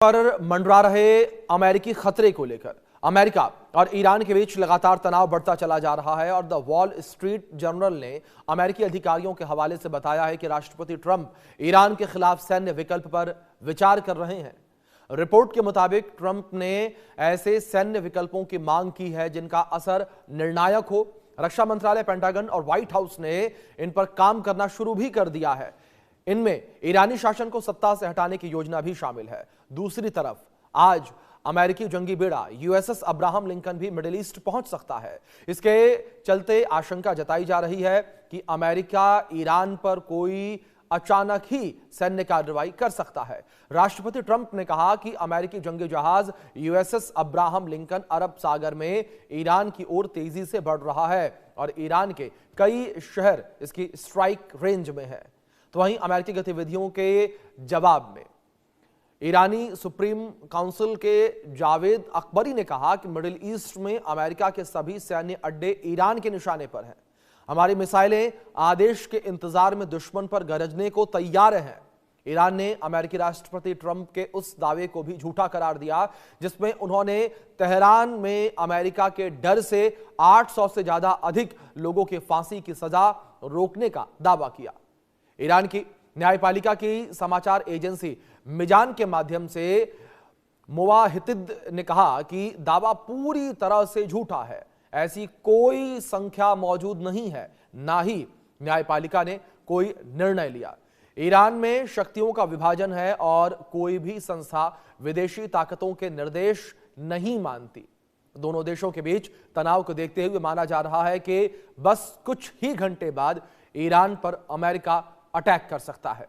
पर मंडरा रहे अमेरिकी खतरे को लेकर अमेरिका और ईरान के बीच लगातार तनाव बढ़ता चला जा रहा है और द वॉल स्ट्रीट जर्नल ने अमेरिकी अधिकारियों के हवाले से बताया है कि राष्ट्रपति ट्रंप ईरान के खिलाफ सैन्य विकल्प पर विचार कर रहे हैं। रिपोर्ट के मुताबिक ट्रंप ने ऐसे सैन्य विकल्पों की मांग की है जिनका असर निर्णायक हो। रक्षा मंत्रालय, पेंटागन और व्हाइट हाउस ने इन पर काम करना शुरू भी कर दिया है। इनमें ईरानी शासन को सत्ता से हटाने की योजना भी शामिल है। दूसरी तरफ आज अमेरिकी जंगी बेड़ा यूएसएस अब्राहम लिंकन भी मिडिल ईस्ट पहुंच सकता है। इसके चलते आशंका जताई जा रही है कि अमेरिका ईरान पर कोई अचानक ही सैन्य कार्रवाई कर सकता है। राष्ट्रपति ट्रंप ने कहा कि अमेरिकी जंगी जहाज यूएसएस अब्राहम लिंकन अरब सागर में ईरान की ओर तेजी से बढ़ रहा है और ईरान के कई शहर इसकी स्ट्राइक रेंज में है। तो वहीं अमेरिकी गतिविधियों के जवाब में ईरानी सुप्रीम काउंसिल के जावेद अकबरी ने कहा कि मिडिल ईस्ट में अमेरिका के सभी सैन्य अड्डे ईरान के निशाने पर हैं। हमारी मिसाइलें आदेश के इंतजार में दुश्मन पर गरजने को तैयार हैं। ईरान ने अमेरिकी राष्ट्रपति ट्रंप के उस दावे को भी झूठा करार दिया जिसमें उन्होंने तेहरान में अमेरिका के डर से 800 से ज्यादा अधिक लोगों की फांसी की सजा रोकने का दावा किया। ईरान की न्यायपालिका की समाचार एजेंसी मिजान के माध्यम से मुवाहितिद ने कहा कि दावा पूरी तरह से झूठा है। ऐसी कोई संख्या मौजूद नहीं है, ना ही न्यायपालिका ने कोई निर्णय लिया। ईरान में शक्तियों का विभाजन है और कोई भी संस्था विदेशी ताकतों के निर्देश नहीं मानती। दोनों देशों के बीच तनाव को देखते हुए माना जा रहा है कि बस कुछ ही घंटे बाद ईरान पर अमेरिका अटैक कर सकता है।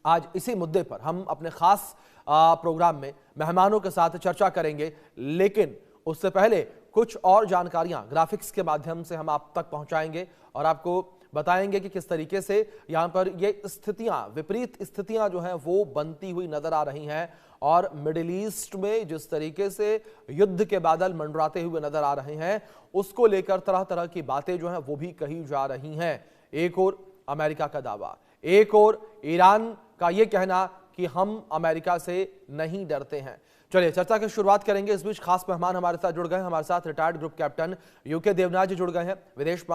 आज इसी मुद्दे पर हम अपने खास प्रोग्राम में मेहमानों के साथ चर्चा करेंगे, लेकिन उससे पहले कुछ और जानकारियां ग्राफिक्स के माध्यम से हम आप तक पहुंचाएंगे और आपको बताएंगे कि किस तरीके से यहां पर ये स्थितियां, विपरीत स्थितियां जो हैं वो बनती हुई नजर आ रही हैं और मिडिल ईस्ट में जिस तरीके से युद्ध के बादल मंडराते हुए नजर आ रहे हैं उसको लेकर तरह तरह की बातें जो हैं वो भी कही जा रही हैं। एक और अमेरिका का दावा, एक और ईरान का यह कहना कि हम अमेरिका से नहीं डरते हैं। चलिए चर्चा की शुरुआत करेंगे। इस बीच खास मेहमान हमारे साथ जुड़ गए हैं। हमारे साथ retired group captain UK Devnath ji जुड़ गए हैं, विदेश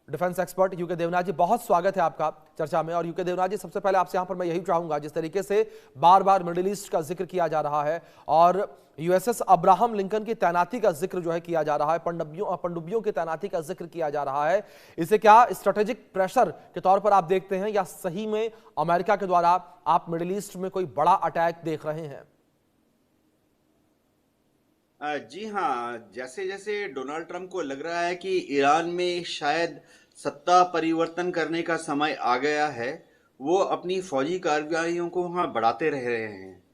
defence expert. UK Devnath ji, बहुत स्वागत है आपका चर्चा में। और यूके देवनाथ जी, सबसे पहले आपसे यहां पर मैं यही चाहूंगा, जिस तरीके से बार बार मिडिल ईस्ट का जिक्र किया जा रहा है और यूएसएस अब्राहम लिंकन की तैनाती का जिक्र जो है किया जा रहा है, पनडुब्बियों की तैनाती का जिक्र किया जा रहा है, इसे क्या स्ट्रेटेजिक प्रेशर के तौर पर आप देखते हैं या सही में अमेरिका के द्वारा आप मिडिल ईस्ट में कोई बड़ा अटैक देख रहे हैं? जी हाँ, जैसे जैसे डोनाल्ड ट्रंप को लग रहा है कि ईरान में शायद सत्ता परिवर्तन करने का समय आ गया है, वो अपनी फौजी कार्रवाइयों को वहाँ बढ़ाते रह रहे हैं।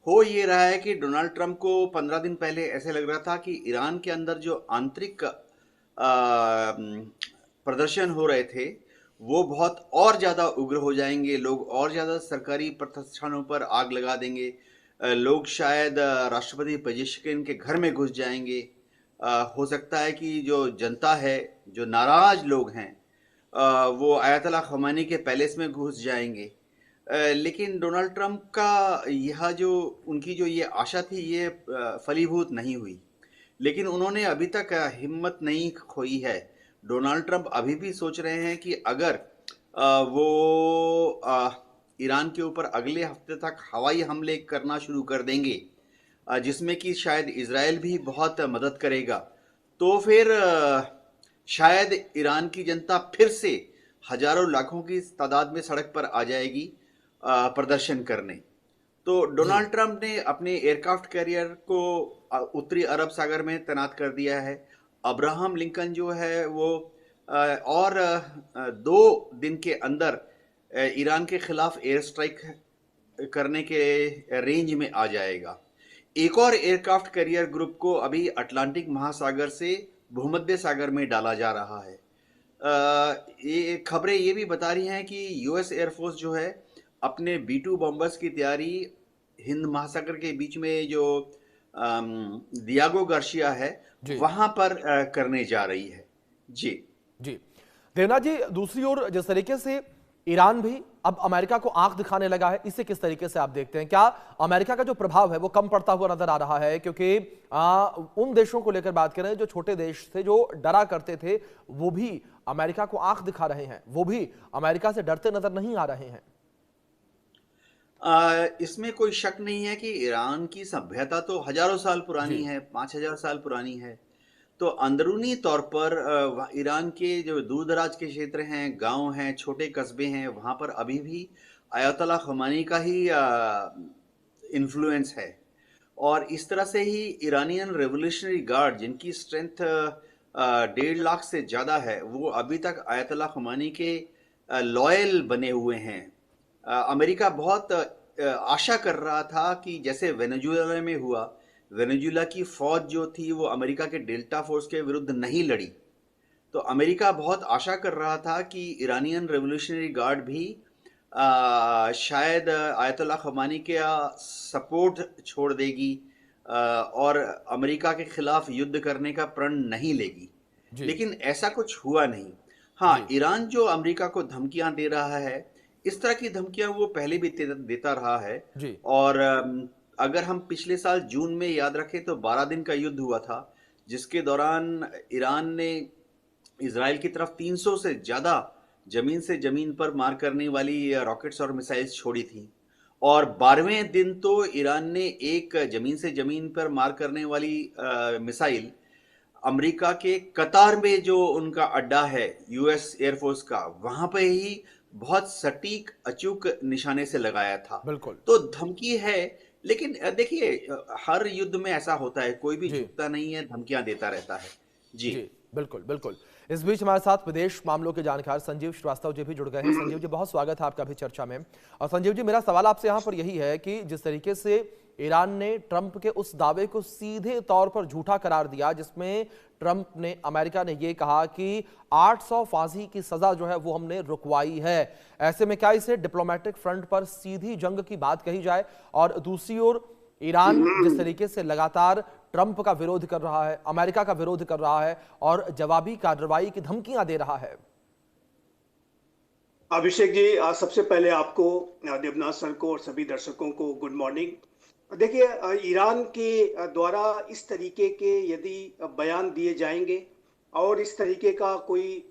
हो ये रहा है कि डोनाल्ड ट्रंप को 15 दिन पहले ऐसे लग रहा था कि ईरान के अंदर जो आंतरिक प्रदर्शन हो रहे थे वो बहुत और ज़्यादा उग्र हो जाएंगे। लोग और ज़्यादा सरकारी प्रतिष्ठानों पर आग लगा देंगे। लोग शायद राष्ट्रपति पेजेश्किन के घर में घुस जाएंगे। हो सकता है कि जो जनता है, जो नाराज लोग हैं, वो आयतुल्लाह ख़मेनी के पैलेस में घुस जाएंगे। लेकिन डोनाल्ड ट्रंप का यह जो उनकी जो ये आशा थी ये फलीभूत नहीं हुई। लेकिन उन्होंने अभी तक हिम्मत नहीं खोई है। डोनाल्ड ट्रंप अभी भी सोच रहे हैं कि अगर वो ईरान के ऊपर अगले हफ्ते तक हवाई हमले करना शुरू कर देंगे, जिसमें कि शायद इजराइल भी बहुत मदद करेगा, तो फिर शायद ईरान की जनता फिर से हजारों लाखों की तादाद में सड़क पर आ जाएगी प्रदर्शन करने। तो डोनाल्ड ट्रंप ने अपने एयरक्राफ्ट कैरियर को उत्तरी अरब सागर में तैनात कर दिया है। अब्राहम लिंकन जो है वो और 2 दिन के अंदर ईरान के खिलाफ एयर स्ट्राइक करने के रेंज में आ जाएगा। एक और एयरक्राफ्ट कैरियर ग्रुप को अभी अटलांटिक महासागर से भूमध्य सागर में डाला जा रहा है। ये खबरें ये भी बता रही हैं कि यूएस एयरफोर्स जो है अपने B-2 बॉम्बर्स की तैयारी हिंद महासागर के बीच में जो दियागो गार्सिया है वहां पर करने जा रही है। जी जी देवनाथ जी, दूसरी ओर जिस तरीके से ईरान भी अब अमेरिका को आंख दिखाने लगा है, इसे किस तरीके से आप देखते हैं? क्या अमेरिका का जो प्रभाव है वो कम पड़ता हुआ नजर आ रहा है? क्योंकि उन देशों को लेकर बात करें जो छोटे देश थे, जो डरा करते थे, वो भी अमेरिका को आंख दिखा रहे हैं, वो भी अमेरिका से डरते नजर नहीं आ रहे हैं। इसमें कोई शक नहीं है कि ईरान की सभ्यता तो हजारों साल पुरानी जी है, 5,000 साल पुरानी है। तो अंदरूनी तौर पर ईरान के जो दूर दराज के क्षेत्र हैं, गांव हैं, छोटे कस्बे हैं, वहां पर अभी भी अयतोल्ला खमेनी का ही इन्फ्लुएंस है। और इस तरह से ही ईरानियन रेवोल्यूशनरी गार्ड, जिनकी स्ट्रेंथ 1.5 लाख से ज़्यादा है, वो अभी तक अयतोल्ला खमेनी के लॉयल बने हुए हैं। अमेरिका बहुत आशा कर रहा था कि जैसे वेनेजुएला में हुआ, वेनेजुएला की फौज जो थी वो अमेरिका के डेल्टा फोर्स के विरुद्ध नहीं लड़ी। तो अमेरिका बहुत आशा कर रहा था कि ईरानियन रेवोल्यूशनरी गार्ड भी शायद आयतुल्ला खमेनी के सपोर्ट छोड़ देगी और अमेरिका के खिलाफ युद्ध करने का प्रण नहीं लेगी। जी लेकिन ऐसा कुछ हुआ नहीं। हाँ, जी ईरान जो अमेरिका को धमकियां दे रहा है, इस तरह की धमकियां वो पहले भी देता रहा है। जी और अगर हम पिछले साल जून में याद रखें तो 12 दिन का युद्ध हुआ था, जिसके दौरान ईरान ने इजराइल की तरफ 300 से ज्यादा जमीन से जमीन पर मार करने वाली रॉकेट्स और मिसाइल्स छोड़ी थी। और 12वें दिन तो ईरान ने एक जमीन से जमीन पर मार करने वाली मिसाइल अमेरिका के कतार में जो उनका अड्डा है यूएस एयरफोर्स का, वहां पे ही बहुत सटीक अचूक निशाने से लगाया था। बिल्कुल। तो धमकी है, लेकिन देखिए, हर युद्ध में ऐसा होता है, कोई भी जी झुकता नहीं है, धमकियां देता रहता है। जी। जी बिल्कुल बिल्कुल। इस बीच हमारे साथ विदेश मामलों के जानकार संजीव श्रीवास्तव जी भी जुड़ गए हैं। संजीव जी, बहुत स्वागत है आपका भी चर्चा में। और संजीव जी, मेरा सवाल आपसे यहाँ पर यही है कि जिस तरीके से ईरान ने ट्रंप के उस दावे को सीधे तौर पर झूठा करार दिया, जिसमें ट्रंप ने, अमेरिका ने यह कहा कि 800 फांसी की सजा जो है वो हमने रुकवाई है, ऐसे में क्या इसे डिप्लोमेटिक फ्रंट पर सीधी जंग की बात कही जाए? और दूसरी ओर ईरान जिस तरीके से लगातार ट्रंप का विरोध कर रहा है, अमेरिका का विरोध कर रहा है और जवाबी कार्रवाई की धमकियां दे रहा है। अभिषेक जी, सबसे पहले आपको, देवनाथ सर को और सभी दर्शकों को गुड मॉर्निंग। देखिए, ईरान के द्वारा इस तरीके के यदि बयान दिए जाएंगे और इस तरीके का कोई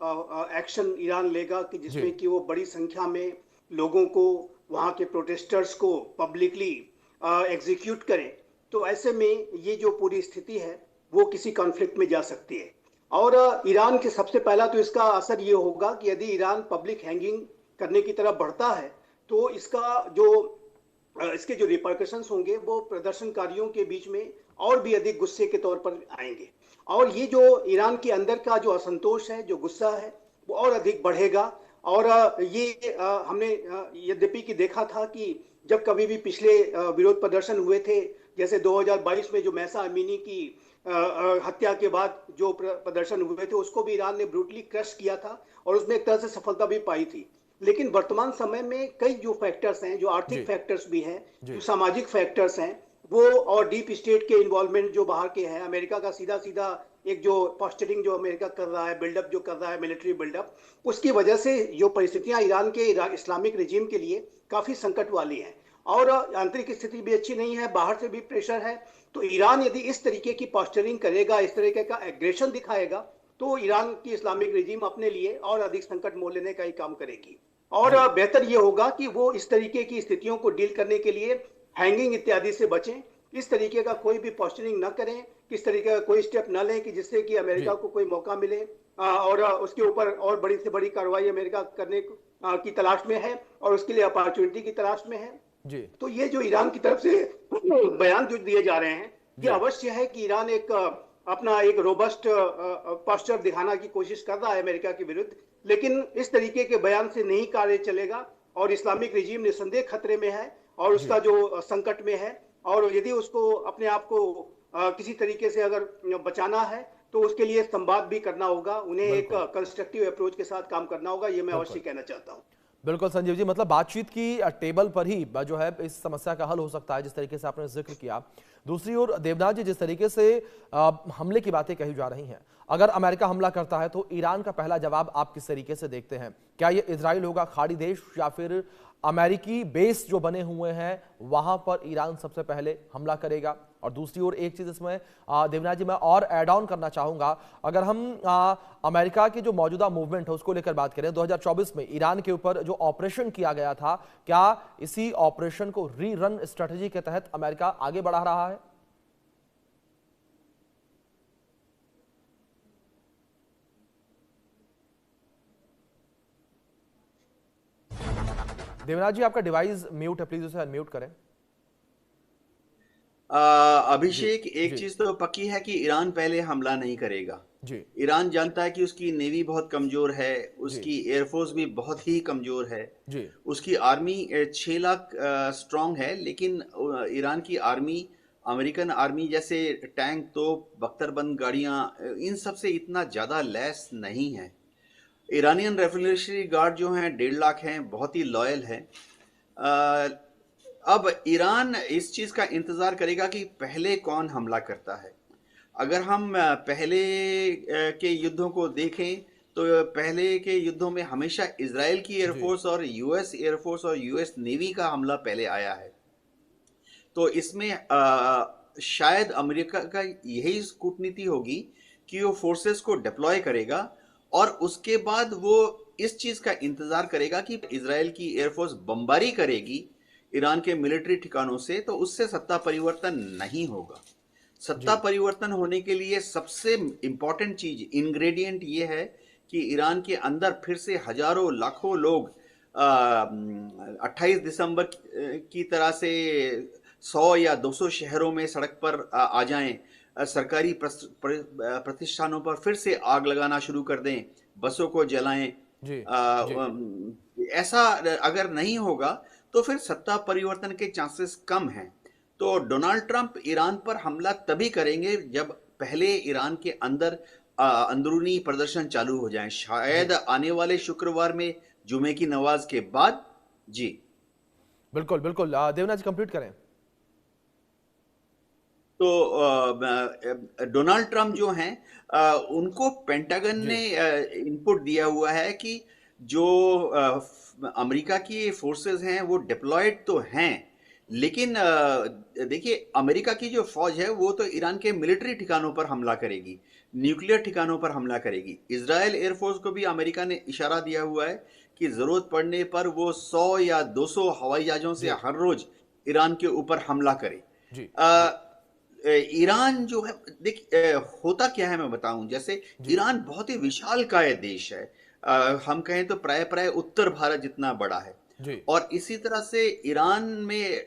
एक्शन ईरान लेगा कि जिसमें कि वो बड़ी संख्या में लोगों को, वहाँ के प्रोटेस्टर्स को पब्लिकली एग्जीक्यूट करें, तो ऐसे में ये जो पूरी स्थिति है वो किसी कॉन्फ्लिक्ट में जा सकती है। और ईरान के सबसे पहला तो इसका असर ये होगा कि यदि ईरान पब्लिक हैंगिंग करने की तरफ बढ़ता है तो इसके जो रिपरकशंस होंगे वो प्रदर्शनकारियों के बीच में और भी अधिक गुस्से के तौर पर आएंगे। और ये जो ईरान के अंदर का जो असंतोष है, जो गुस्सा है, वो और अधिक बढ़ेगा। और ये हमने यद्यपि कि देखा था कि जब कभी भी पिछले विरोध प्रदर्शन हुए थे, जैसे 2022 में जो महसा अमीनी की हत्या के बाद जो प्रदर्शन हुए थे, उसको भी ईरान ने ब्रूटली क्रश किया था और उसमें एक तरह से सफलता भी पाई थी। लेकिन वर्तमान समय में कई जो फैक्टर्स हैं, जो आर्थिक फैक्टर्स भी हैं, जो सामाजिक फैक्टर्स हैं, वो और डीप स्टेट के इन्वॉल्वमेंट जो बाहर के हैं, अमेरिका का सीधा सीधा एक जो पोस्चरिंग जो अमेरिका कर रहा है, बिल्डअप जो कर रहा है, मिलिट्री बिल्डअप, उसकी वजह से जो परिस्थितियां ईरान के इस्लामिक रिजीम के लिए काफी संकट वाली हैं। और आंतरिक स्थिति भी अच्छी नहीं है, बाहर से भी प्रेशर है। तो ईरान यदि इस तरीके की पोस्चरिंग करेगा, इस तरीके का एग्रेशन दिखाएगा, तो ईरान की इस्लामिक रिजीम अपने लिए और अधिक संकट मोल लेने का ही काम करेगी। और बेहतर यह होगा कि वो इस तरीके की स्थितियों को डील करने के लिए हैंगिंग इत्यादि से बचें, इस तरीके का कोई भी पोस्चरिंग न करें, किस तरीके का कोई स्टेप न लें कि जिससे कि अमेरिका को कोई मौका मिले और उसके ऊपर और बड़ी से बड़ी कार्रवाई अमेरिका करने की तलाश में है और उसके लिए अपॉर्चुनिटी की तलाश में है। जी। तो ये जो ईरान की तरफ से बयान जो दिए जा रहे हैं, ये अवश्य है कि ईरान अपना एक रोबस्ट पोस्चर दिखाने की कोशिश कर रहा है अमेरिका के विरुद्ध, लेकिन इस तरीके के बयान से नहीं कार्य चलेगा और इस्लामिक रिजीम निसंदेह खतरे में है और उसका जो संकट में है। और यदि उसको अपने आप को किसी तरीके से अगर बचाना है तो उसके लिए संवाद भी करना होगा, उन्हें एक कंस्ट्रक्टिव अप्रोच के साथ काम करना होगा, ये मैं अवश्य कहना चाहता हूँ। बिल्कुल संजीव जी, मतलब बातचीत की टेबल पर ही जो है इस समस्या का हल हो सकता है, जिस तरीके से आपने जिक्र किया। दूसरी ओर देवनाथ जी, जिस तरीके से हमले की बातें कही जा रही हैं, अगर अमेरिका हमला करता है तो ईरान का पहला जवाब आप किस तरीके से देखते हैं? क्या ये इजराइल होगा, खाड़ी देश, या फिर अमेरिकी बेस जो बने हुए हैं वहां पर ईरान सबसे पहले हमला करेगा? और दूसरी ओर एक चीज इसमें देवनाथ जी मैं और ऐड ऑन करना चाहूंगा, अगर हम अमेरिका की जो मौजूदा मूवमेंट है उसको लेकर बात करें, 2024 में ईरान के ऊपर जो ऑपरेशन किया गया था, क्या इसी ऑपरेशन को रीरन स्ट्रेटेजी के तहत अमेरिका आगे बढ़ा रहा है? देवनाथ जी, आपका डिवाइस म्यूट है, प्लीज उसे अनम्यूट करें। जी अभिषेक, एक जी चीज तो पक्की है कि ईरान पहले हमला नहीं करेगा। जी ईरान जानता है कि उसकी नेवी बहुत कमजोर है, जी उसकी एयरफोर्स भी बहुत ही कमजोर है, जी उसकी आर्मी 6 लाख स्ट्रांग है, लेकिन ईरान की आर्मी अमेरिकन आर्मी जैसे टैंक, तोप, बख्तरबंद गाड़ियां, इन सब से इतना ज्यादा लैस नहीं है। ईरानियन रेवोल्यूशनरी गार्ड जो हैं 1.5 लाख हैं, बहुत ही लॉयल हैं। अ, अब ईरान इस चीज का इंतजार करेगा कि पहले कौन हमला करता है। अगर हम पहले के युद्धों को देखें तो पहले के युद्धों में हमेशा इजराइल की जी एयरफोर्स और यूएस एयरफोर्स और यूएस नेवी का हमला पहले आया है। तो इसमें शायद अमेरिका का यही कूटनीति होगी कि वो फोर्सेस को डिप्लॉय करेगा और उसके बाद वो इस चीज का इंतजार करेगा कि इजराइल की एयरफोर्स बमबारी करेगी ईरान के मिलिट्री ठिकानों से, तो उससे सत्ता परिवर्तन नहीं होगा। सत्ता जी परिवर्तन होने के लिए सबसे इंपॉर्टेंट चीज, इंग्रेडिएंट ये है कि ईरान के अंदर फिर से हजारों लाखों लोग 28 दिसंबर की तरह से 100 या 200 शहरों में सड़क पर आ जाएं, सरकारी प्रतिष्ठानों पर फिर से आग लगाना शुरू कर दें, बसों को जलाएं। जी जी ऐसा अगर नहीं होगा तो फिर सत्ता परिवर्तन के चांसेस कम हैं। तो डोनाल्ड ट्रंप ईरान पर हमला तभी करेंगे जब पहले ईरान के अंदर अंदरूनी प्रदर्शन चालू हो जाएं, शायद जी आने वाले शुक्रवार में जुमे की नमाज के बाद। जी, बिल्कुल बिल्कुल, देवनाथ जी कंप्लीट करें। तो डोनाल्ड ट्रंप जो हैं, उनको पेंटागन जी ने इनपुट दिया हुआ है कि जो अमेरिका की फोर्सेस हैं वो डिप्लॉयड तो हैं, लेकिन देखिए अमेरिका की जो फौज है वो तो ईरान के मिलिट्री ठिकानों पर हमला करेगी, न्यूक्लियर ठिकानों पर हमला करेगी। इजराइल एयरफोर्स को भी अमेरिका ने इशारा दिया हुआ है कि जरूरत पड़ने पर वो 100 या 200 हवाई जहाजों से जी हर रोज ईरान के ऊपर हमला करे। जी जी ईरान जो है, होता क्या है मैं बताऊं। जैसे जी ईरान बहुत ही विशालकाय देश है, हम कहें तो प्राय प्राय उत्तर भारत जितना बड़ा है। जी और इसी तरह से ईरान में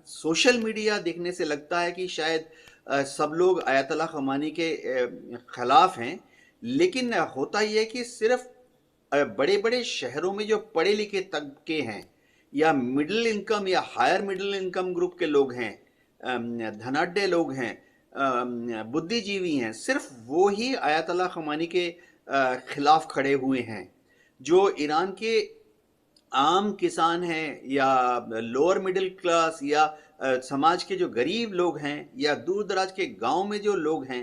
सोशल मीडिया देखने से लगता है कि शायद सब लोग आयतुल्लाह खमेनी के खिलाफ हैं, लेकिन होता यह है कि सिर्फ बड़े बड़े शहरों में जो पढ़े लिखे तबके हैं या मिडिल इनकम या हायर मिडिल इनकम ग्रुप के लोग हैं, धनाढ्य लोग हैं, बुद्धिजीवी हैं, सिर्फ वो ही आयतुल्लाह खमेनी के खिलाफ खड़े हुए हैं। जो ईरान के आम किसान हैं या लोअर मिडिल क्लास या समाज के जो गरीब लोग हैं या दूर दराज के गांव में जो लोग हैं,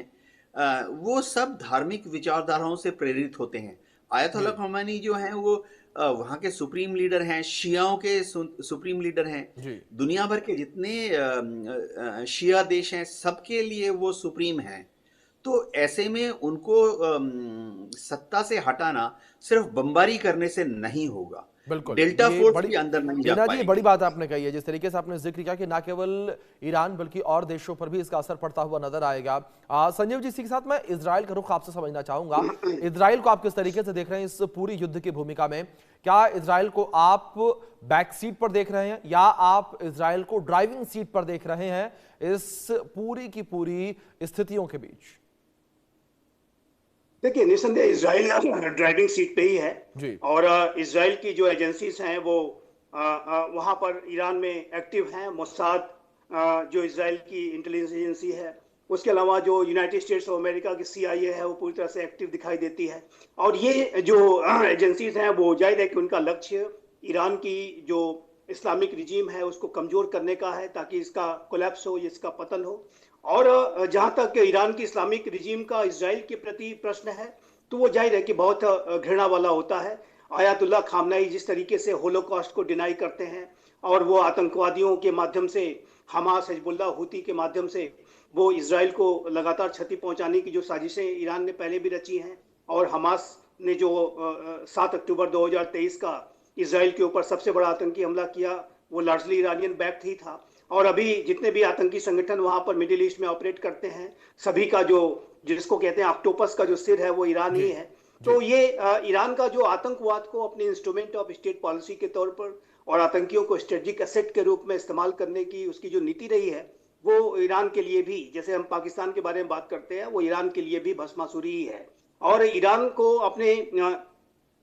वो सब धार्मिक विचारधाराओं से प्रेरित होते हैं। आयतुल्लाह जी खमेनी जो हैं वो वहाँ के सुप्रीम लीडर हैं, शियाओं के सुप्रीम लीडर हैं। जी दुनिया भर के जितने शिया देश हैं सबके लिए वो सुप्रीम हैं। तो ऐसे में उनको सत्ता से हटाना सिर्फ बमबारी करने से नहीं होगा। बिल्कुल, डेल्टा ये फोर्स बड़ी भी अंदर नहीं जा देवनाथ जी, ये बड़ी पाएगी। बात आपने कही है, जिस तरीके से आपने जिक्र किया कि ना केवल ईरान बल्कि और देशों पर भी इसका असर पड़ता हुआ नजर आएगा। संजीव जी, इसी के साथ मैं इजराइल का रुख आपसे समझना चाहूंगा। इजराइल को आप किस तरीके से देख रहे हैं इस पूरी युद्ध की भूमिका में? क्या इजराइल को आप बैक सीट पर देख रहे हैं या आप इजराइल को ड्राइविंग सीट पर देख रहे हैं इस पूरी की पूरी स्थितियों के बीच? देखिए, निस्संदेह इसराइल ड्राइविंग सीट पे ही है। जी और इसराइल की जो एजेंसीज हैं वो वहाँ पर ईरान में एक्टिव हैं। मोसाद जो इसराइल की इंटेलिजेंस एजेंसी है, उसके अलावा जो यूनाइटेड स्टेट्स ऑफ अमेरिका की CIA है वो पूरी तरह से एक्टिव दिखाई देती है। और ये जो एजेंसीज हैं वो जाहिर है कि उनका लक्ष्य ईरान की जो इस्लामिक रिजीम है उसको कमजोर करने का है, ताकि इसका कोलैप्स हो, इसका पतन हो। और जहां तक ईरान की इस्लामिक रिजीम का इसराइल के प्रति प्रश्न है, तो वो जाहिर है कि बहुत घृणा वाला होता है। आयतुल्लाह खामनाई जिस तरीके से होलोकॉस्ट को डिनाई करते हैं, और वो आतंकवादियों के माध्यम से, हमास, हिजबुल्लाह, हूती के माध्यम से वो इसराइल को लगातार क्षति पहुंचाने की जो साजिशें ईरान ने पहले भी रची हैं, और हमास ने जो 7 अक्टूबर 2023 का इसराइल के ऊपर सबसे बड़ा आतंकी हमला किया, वो लार्जली ईरानियन बैक्ड ही था। और अभी जितने भी आतंकी संगठन वहां पर मिडिल ईस्ट में ऑपरेट करते हैं, सभी का जो, जिसको कहते हैं ऑक्टोपस का जो सिर है, वो ईरान ही है। तो ये ईरान का जो आतंकवाद को अपने इंस्ट्रूमेंट ऑफ स्टेट पॉलिसी के तौर पर और आतंकियों को स्ट्रेटेजिक एसेट के रूप में इस्तेमाल करने की उसकी जो नीति रही है, वो ईरान के लिए भी, जैसे हम पाकिस्तान के बारे में बात करते हैं, वो ईरान के लिए भी भस्मासुरी ही है। और ईरान को अपने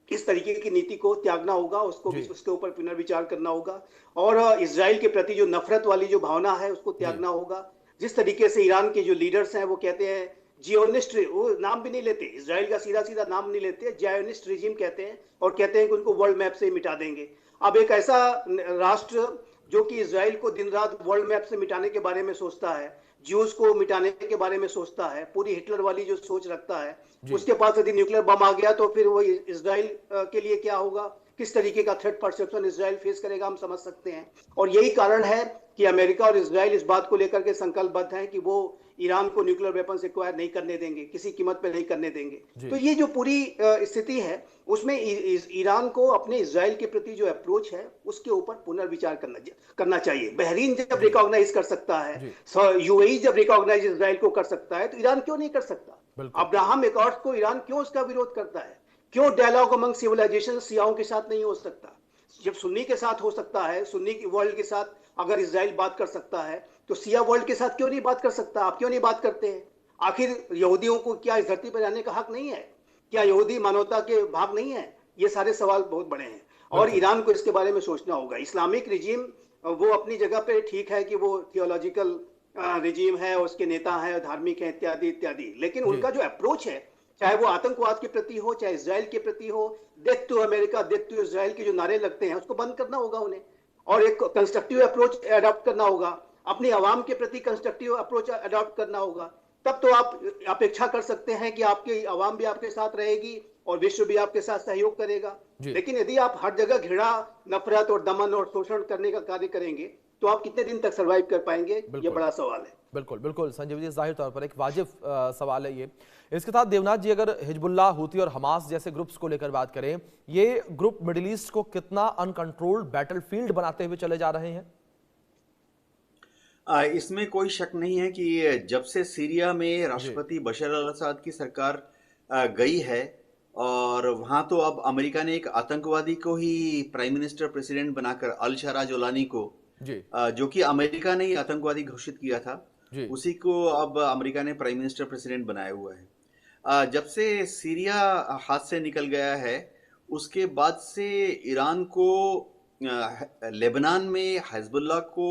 इस तरीके की नीति को त्यागना होगा, उसको भी उसके ऊपर पुनर्विचार करना होगा, और इसराइल के प्रति जो नफरत वाली जो भावना है उसको त्यागना होगा। जिस तरीके से ईरान के जो लीडर्स हैं वो कहते हैं जियोनिस्ट, वो नाम भी नहीं लेते, इसराइल का सीधा सीधा नाम नहीं लेते, जियोनिस्ट रिजीम कहते हैं, और कहते हैं कि उनको वर्ल्ड मैप से मिटा देंगे। अब एक ऐसा राष्ट्र जो कि इसराइल को दिन रात वर्ल्ड मैप से मिटाने के बारे में सोचता है, ज्यूज को मिटाने के बारे में सोचता है, पूरी हिटलर वाली जो सोच रखता है, उसके पास यदि न्यूक्लियर बम आ गया तो फिर वो इसराइल के लिए क्या होगा, किस तरीके का थ्रेट परसेप्शन इसराइल फेस करेगा, हम समझ सकते हैं। और यही कारण है कि अमेरिका और इसराइल इस बात को लेकर के संकल्पबद्ध हैं कि वो ईरान को न्यूक्लियर वेपन्स एक्वायर नहीं करने देंगे, किसी कीमत पे नहीं करने देंगे। तो ये जो पूरी स्थिति है, उसमें ईरान को अपने इसराइल के प्रति जो अप्रोच है उसके ऊपर पुनर्विचार करना चाहिए। बहरीन जब रिकॉग्नाइज कर सकता है, यूएई जब रिकॉग्नाइज इसराइल को कर सकता है, तो ईरान क्यों नहीं कर सकता? अब्राहम एकॉर्ड्स को ईरान क्यों उसका विरोध करता है? क्यों डायलॉग अमंग सिविलाइजेशन शियाओं के साथ नहीं हो सकता? जब सुन्नी के साथ हो सकता है, सुन्नी वर्ल्ड के साथ अगर इसराइल बात कर सकता है, तो सिया वर्ल्ड के साथ क्यों नहीं बात कर सकता? आप क्यों नहीं बात करते हैं? आखिर यहूदियों को क्या इस धरती पर रहने का हक नहीं है? क्या यहूदी मानवता के भाग नहीं है? ये सारे सवाल बहुत बड़े हैं, और ईरान को इसके बारे में सोचना होगा। इस्लामिक रिजीम वो अपनी जगह पे ठीक है कि वो थियोलॉजिकल रिजीम है, उसके नेता हैं, धार्मिक हैं, इत्यादि इत्यादि, लेकिन उनका जो अप्रोच है, चाहे वो आतंकवाद के प्रति हो, चाहे इसराइल के प्रति हो, death to America, death to Israel के जो नारे लगते हैं, उसको बंद करना होगा उन्हें, और एक कंस्ट्रक्टिव अप्रोच अडॉप्ट करना होगा, अपनी आवाम के प्रति कंस्ट्रक्टिव अप्रोच अडॉप्ट करना होगा। तब तो आप अपेक्षा कर सकते हैं कि आपकी आवाम भी आपके साथ रहेगी और विश्व भी आपके साथ सहयोग करेगा। लेकिन यदि आप हर जगह घृणा, नफरत और दमन और शोषण करने का कार्य करेंगे, तो आप कितने दिन तक सरवाइव कर पाएंगे? ये बड़ा सवाल है। बिल्कुल बिल्कुल संजीव जी, जाहिर तौर पर एक वाजिब सवाल है ये। इसके साथ देवनाथ जी, अगर हिजबुल्लाह, हूती और हमास जैसे ग्रुप्स को लेकर बात करें, ये ग्रुप मिडिल ईस्ट को कितना अनकंट्रोल्ड बैटलफील्ड बनाते हुए चले जा रहे हैं? इसमें कोई शक नहीं है कि जब से सीरिया में राष्ट्रपति बशर अल असद की सरकार गई है, और वहां तो अब अमेरिका ने एक आतंकवादी को ही प्राइम मिनिस्टर प्रेसिडेंट बनाकर, अल शरा जोलानी को, जो कि अमेरिका ने ही आतंकवादी घोषित किया था, उसी को अब अमेरिका ने प्राइम मिनिस्टर प्रेसिडेंट बनाया हुआ है। जब से सीरिया हाथ से निकल गया है, उसके बाद से ईरान को लेबनान में हिजबुल्लाह को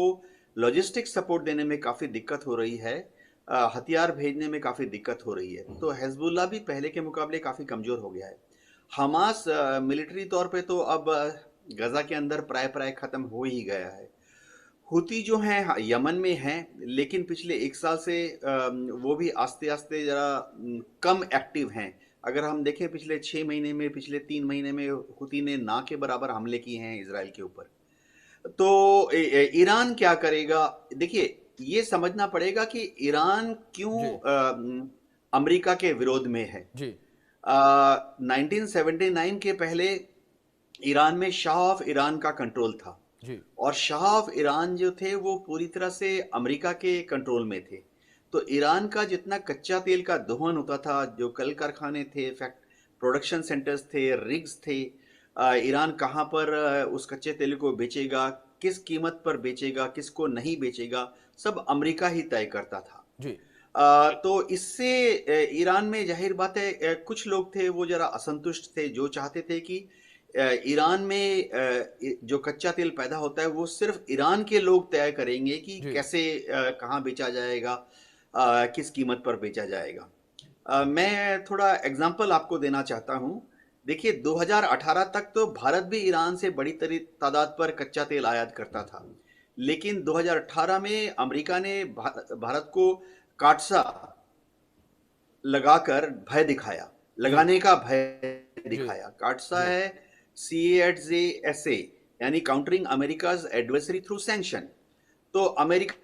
लॉजिस्टिक सपोर्ट देने में काफ़ी दिक्कत हो रही है, हथियार भेजने में काफ़ी दिक्कत हो रही है। तो हिजबुल्लाह भी पहले के मुकाबले काफ़ी कमज़ोर हो गया है। हमास मिलिट्री तौर पे तो अब गज़ा के अंदर प्राय ख़त्म हो ही गया है। हूती जो हैं यमन में हैं, लेकिन पिछले 1 साल से वो भी आस्ते आस्ते ज़रा कम एक्टिव हैं। अगर हम देखें पिछले 6 महीने में, पिछले 3 महीने में हूती ने ना के बराबर हमले किए हैं इजराइल के ऊपर। तो ईरान क्या करेगा? देखिए, ये समझना पड़ेगा कि ईरान क्यों अमेरिका के विरोध में है। 1979 के पहले ईरान में शाह ऑफ ईरान का कंट्रोल था, और शाह ऑफ ईरान जो थे वो पूरी तरह से अमेरिका के कंट्रोल में थे। तो ईरान का जितना कच्चा तेल का दोहन होता था, जो कल कारखाने थे, प्रोडक्शन सेंटर्स थे, रिग्स थे, ईरान कहाँ पर उस कच्चे तेल को बेचेगा, किस कीमत पर बेचेगा, किसको नहीं बेचेगा, सब अमेरिका ही तय करता था। तो इससे ईरान में जाहिर बात है कुछ लोग थे वो जरा असंतुष्ट थे, जो चाहते थे कि ईरान में जो कच्चा तेल पैदा होता है वो सिर्फ ईरान के लोग तय करेंगे कि कैसे, कहाँ बेचा जाएगा, किस कीमत पर बेचा जाएगा। मैं थोड़ा एग्जाम्पल आपको देना चाहता हूँ देखिए 2018 तक तो भारत भी ईरान से बड़ी तादाद पर कच्चा तेल आयात करता था, लेकिन 2018 में अमेरिका ने भारत को काटसा लगाकर भय दिखाया, जी लगाने का भय जी दिखाया। काटसा जी है CATZA, यानी countering America's adversary through sanction. तो अमेरिका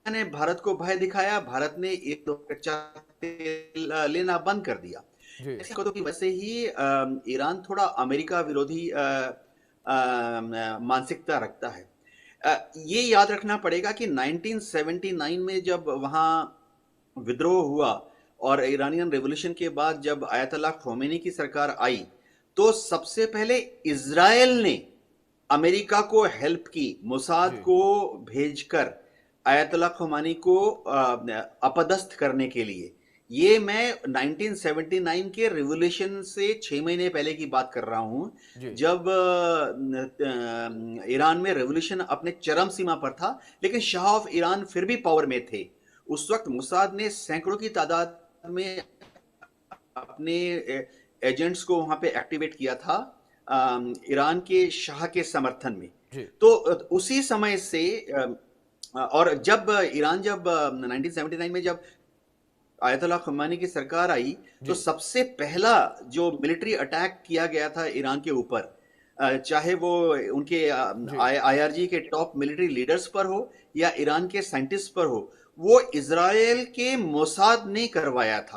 ने भारत को भय दिखाया, भारत ने एक दो कच्चा तेल लेना बंद कर दिया। जी ऐसी हरकतों की वजह से ही ईरान थोड़ा अमेरिका विरोधी मानसिकता रखता है। ये याद रखना पड़ेगा कि 1979 में जब वहाँ विद्रोह हुआ और ईरानियन रेवोल्यूशन के बाद जब आयतुल्लाह खोमेनी की सरकार आई, तो सबसे पहले इजराइल ने अमेरिका को हेल्प की, मोसाद जी को भेजकर आयतुल्लाह खोमेनी को अपदस्थ करने के लिए। ये मैं 1979 के रिवोल्यूशन से 6 महीने पहले की बात कर रहा हूं, जी जब ईरान में रेवोल्यूशन अपने चरम सीमा पर था, लेकिन शाह ऑफ ईरान फिर भी पावर में थे। उस वक्त मोसाद ने सैकड़ों की तादाद में अपने एजेंट्स को वहां पे एक्टिवेट किया था ईरान के शाह के समर्थन में। जी तो उसी समय से और जब ईरान जब 1979 में जब आयतुल्लाह खोमेनी की सरकार आई, तो जी सबसे पहला जो मिलिट्री अटैक किया गया था ईरान के ऊपर, चाहे वो उनके जी IRG के टॉप मिलिट्री लीडर्स पर हो या ईरान के साइंटिस्ट पर हो, वो इजराइल के मोसाद ने करवाया था।